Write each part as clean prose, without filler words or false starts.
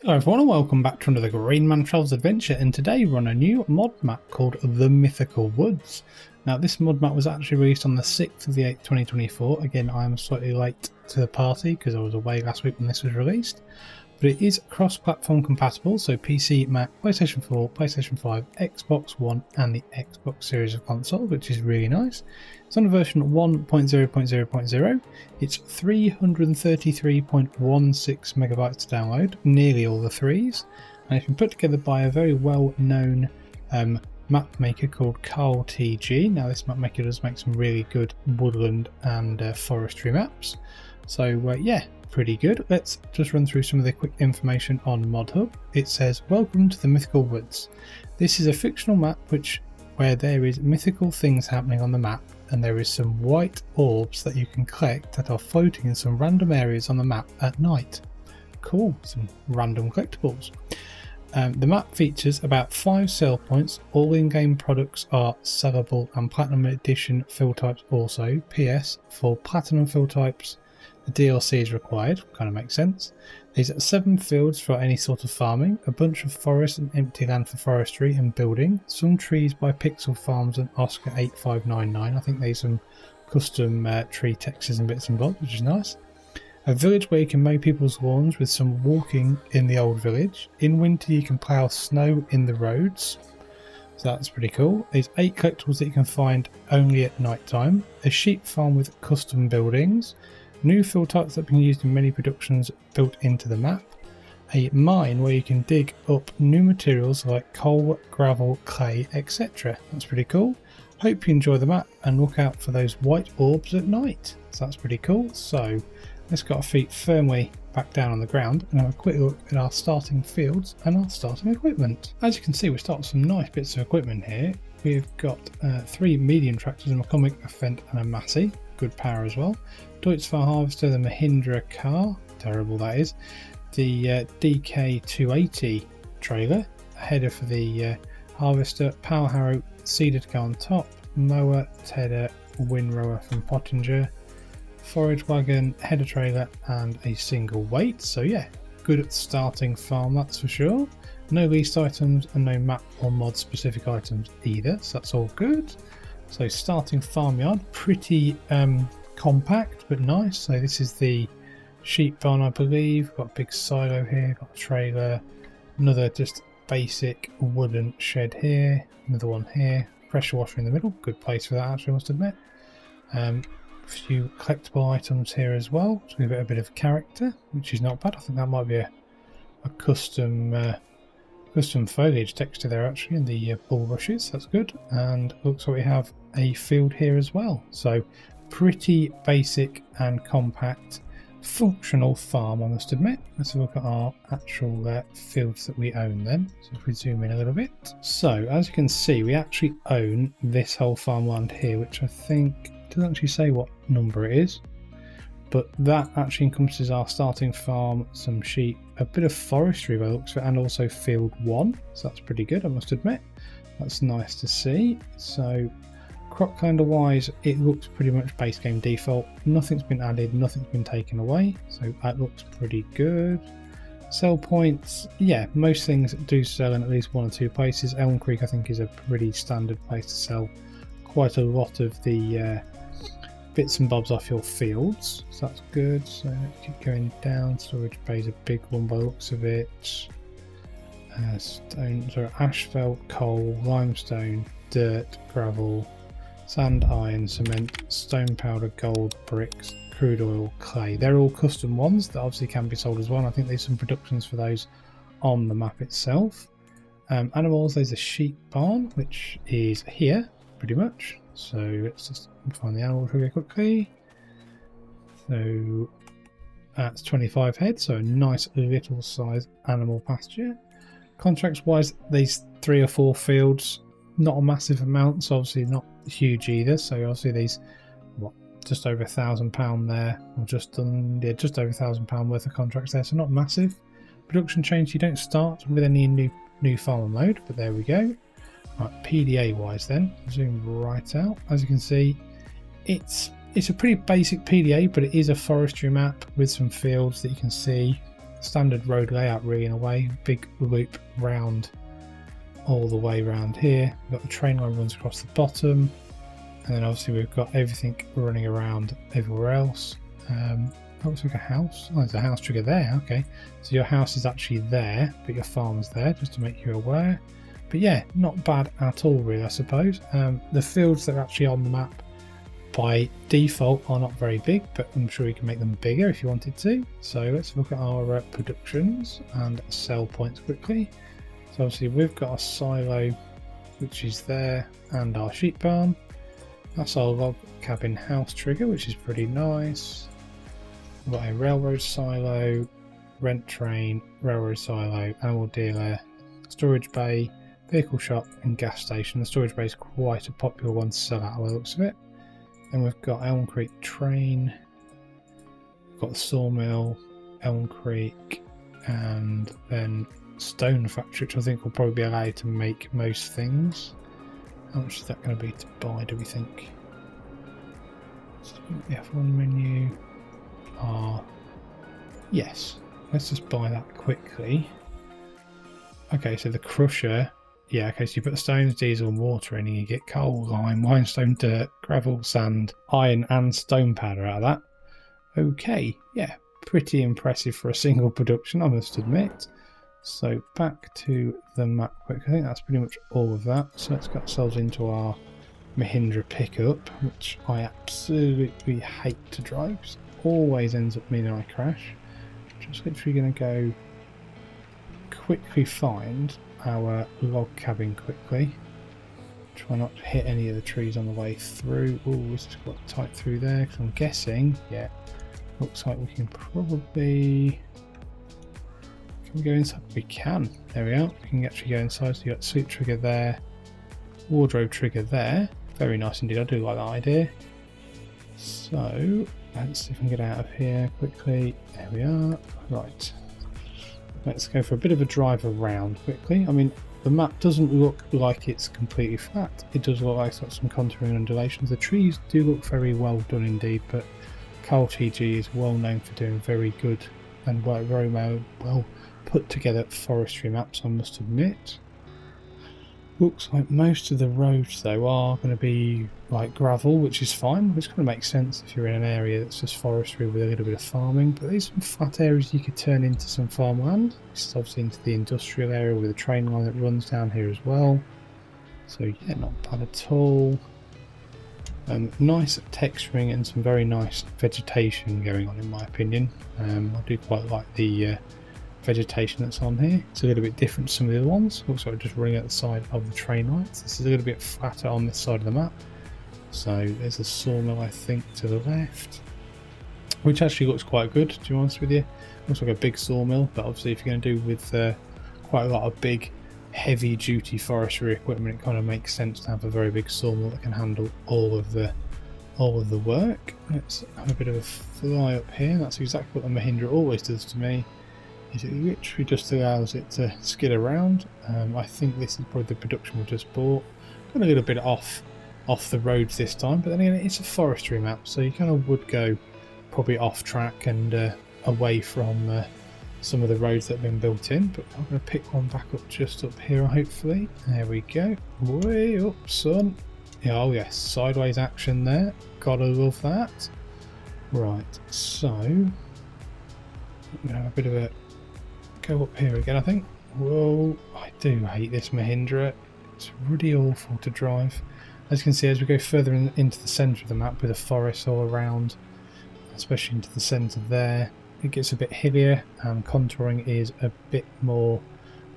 Hello everyone and welcome back to another Grainman Travels adventure, and today we're on a new mod map called the Mythical Woods. Now this mod map was actually released on the 6th of the 8th 2024. Again, I am slightly late to the party because I was away last week when this was released. But it is cross-platform compatible, so PC, Mac, PlayStation 4, PlayStation 5, Xbox One and the Xbox Series of consoles, which is really nice. It's on version 1.0.0.0. It's 333.16 megabytes to download, nearly all the threes. And it's been put together by a very well-known map maker called Carl TG. Now this map maker does make some really good woodland and forestry maps. So yeah, pretty good. Let's just run through some of the quick information on ModHub. It says, welcome to the Mythical Woods. This is a fictional map where there is mythical things happening on the map, and there is some white orbs that you can collect that are floating in some random areas on the map at night. Cool, some random collectibles. The map features about 5 sale points. All in-game products are sellable, and Platinum Edition fill types also. PS, for Platinum fill types, the DLC is required, kind of makes sense. There's 7 fields for any sort of farming, a bunch of forest and empty land for forestry and building, some trees by Pixel Farms and Oscar 8599. I think there's some custom tree textures and bits and bobs, which is nice. A village where you can mow people's lawns with some walking in the old village. In winter you can plough snow in the roads, so that's pretty cool. There's 8 collectibles that you can find only at night time. A sheep farm with custom buildings. New fill types that have been used in many productions built into the map. A mine where you can dig up new materials like coal, gravel, clay, etc. That's pretty cool. Hope you enjoy the map and look out for those white orbs at night. So that's pretty cool. So let's get our feet firmly back down on the ground and have a quick look at our starting fields and our starting equipment. As you can see, we start with some nice bits of equipment here. We've got 3 medium tractors, a McCormick, a Fendt and a Massey. Good power as well. Deutz Far Harvester, the Mahindra car, terrible that is. The DK280 trailer, a header for the harvester, power harrow, seeder to go on top, mower, tedder, windrower from Pottinger, forage wagon, header trailer and a single weight. So yeah, good at starting farm, that's for sure. No leased items and no map or mod specific items either, so that's all good. So starting farmyard, pretty compact but nice. So this is the sheep barn, I believe. Got a big silo here, got a trailer, another just basic wooden shed here, another one here, pressure washer in the middle, good place for that actually, I must admit. A few collectible items here as well, so we've got a bit of character, which is not bad. I think that might be a custom foliage texture there actually in the bulrushes, that's good. And looks like we have a field here as well, so pretty basic and compact functional farm, I must admit. Let's have a look at our actual fields that we own then. So if we zoom in a little bit, so as you can see we actually own this whole farmland here, which I think doesn't actually say what number it is, but that actually encompasses our starting farm, some sheep, a bit of forestry by the looks of it, and also field 1, so that's pretty good, I must admit. That's nice to see. So crop calendar wise, it looks pretty much base game default, nothing's been added, nothing's been taken away, so that looks pretty good. Sell points, yeah, most things do sell in at least 1 or 2 places. Elm Creek I think is a pretty standard place to sell quite a lot of the bits and bobs off your fields, so that's good. So let's keep going down. Storage bay's a big one by the looks of it. Asphalt, coal, limestone, dirt, gravel, sand, iron, cement, stone powder, gold, bricks, crude oil, clay. They're all custom ones that obviously can be sold as well. I think there's some productions for those on the map itself. Animals, there's a sheep barn which is here pretty much. So let's just find the animals really quickly. So that's 25 heads, so a nice little size animal pasture. Contracts wise, these 3 or 4 fields, not a massive amount, so obviously not huge either. So obviously these, what, just over £1,000 there, or just over £1,000 worth of contracts there, so not massive. Production change, you don't start with any new farmer mode, but there we go. Right, PDA wise then, zoom right out. As you can see, it's a pretty basic PDA, but it is a forestry map with some fields that you can see. standard road layout really in a way. Big loop round all the way around here. We've got the train line runs across the bottom, and then obviously we've got everything running around everywhere else. Looks like a house. Oh, there's a house trigger there. Okay, so your house is actually there, but your farm's there, just to make you aware. But yeah, not bad at all really, I suppose. The fields that are actually on the map by default are not very big, but I'm sure you can make them bigger if you wanted to. So let's look at our productions and sell points quickly. So obviously we've got a silo which is there, and our sheep barn. That's our log cabin house trigger, which is pretty nice. We've got a railroad silo, rent train, railroad silo, animal dealer, storage bay, vehicle shop and gas station. The storage bay is quite a popular one to sell out by the looks of it. Then we've got Elm Creek train, we've got the sawmill, Elm Creek, and then stone factory, which I think will probably be allowed to make most things. How much is that going to be to buy, do we think? So the F1 menu. Yes, let's just buy that quickly. Okay, so the crusher, yeah, okay, so you put the stones, diesel and water in and you get coal, lime, limestone, dirt, gravel, sand, iron and stone powder out of that. Okay, yeah, pretty impressive for a single production, I must admit. So back to the map quick. I think that's pretty much all of that. So let's get ourselves into our Mahindra pickup, which I absolutely hate to drive. It always ends up meaning I crash. Just literally going to go quickly find our log cabin quickly. Try not to hit any of the trees on the way through. Oh, this is quite tight through there because I'm guessing, yeah, looks like we can probably... Can we go inside? We can. There we are. We can actually go inside. So you got sleep trigger there, wardrobe trigger there. Very nice indeed. I do like that idea. So let's see if we can get out of here quickly. There we are. Right. Let's go for a bit of a drive around quickly. I mean, the map doesn't look like it's completely flat. It does look like it's got some contouring and undulations. The trees do look very well done indeed, but Carl TG is well known for doing very good and very well put together forestry maps, I must admit. Looks like most of the roads though are going to be like gravel, which is fine, which kind of makes sense if you're in an area that's just forestry with a little bit of farming. But there's some flat areas you could turn into some farmland. This is obviously into the industrial area with a train line that runs down here as well. So yeah, not bad at all. Nice texturing and some very nice vegetation going on in my opinion. I do quite like the vegetation that's on here. It's a little bit different to some of the other ones. Also just running at the side of the train lines. This is a little bit flatter on this side of the map. So there's a sawmill I think to the left, which actually looks quite good to be honest with you. Looks like a big sawmill, but obviously if you're going to do with quite a lot of big heavy duty forestry equipment, it kind of makes sense to have a very big sawmill that can handle all of the work. Let's have a bit of a fly up here. That's exactly what the Mahindra always does to me. It literally just allows it to skid around. I think this is probably the production we just bought. Got a little bit off the roads this time, but then again it's a forestry map, so you kind of would go probably off track and away from some of the roads that have been built in. But I'm going to pick one back up just up here hopefully. There we go. Way up, son. Oh yes, sideways action there. Gotta love that. Right, so I'm going to have a bit of a go up here again I think. Whoa, I do hate this Mahindra. It's really awful to drive. As you can see, as we go further into the centre of the map with the forest all around, especially into the centre there, it gets a bit hillier and contouring is a bit more,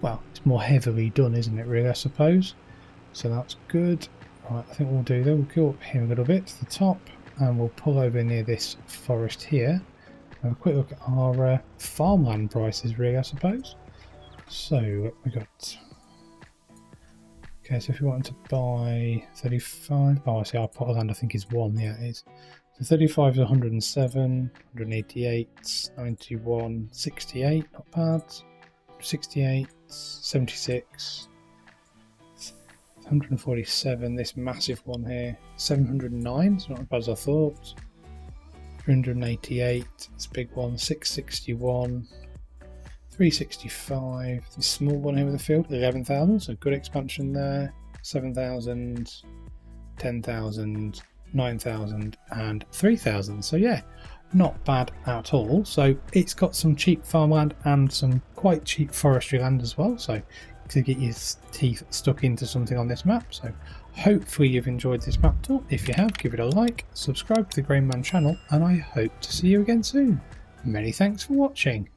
well, it's more heavily done, isn't it really, I suppose. So that's good. Right, I think what we'll do though, we'll go up here a little bit to the top and we'll pull over near this forest here. Have a quick look at our farmland prices really, I suppose. So we got, okay, so if we wanted to buy 35, oh I see our plot of land I think is 1, yeah it is. So 35 is 107, 188, 91, 68, not bad. 68, 76, 147, this massive one here, 709, it's not as bad as I thought. 388, this big one, 661, 365, the small one here with the field, 11,000, so good expansion there. 7,000, 10,000, 9,000 and 3,000. So yeah, not bad at all. So it's got some cheap farmland and some quite cheap forestry land as well, so to get your teeth stuck into something on this map. So hopefully you've enjoyed this map tour. If you have, give it a like, subscribe to the Grainman channel, and I hope to see you again soon. Many thanks for watching.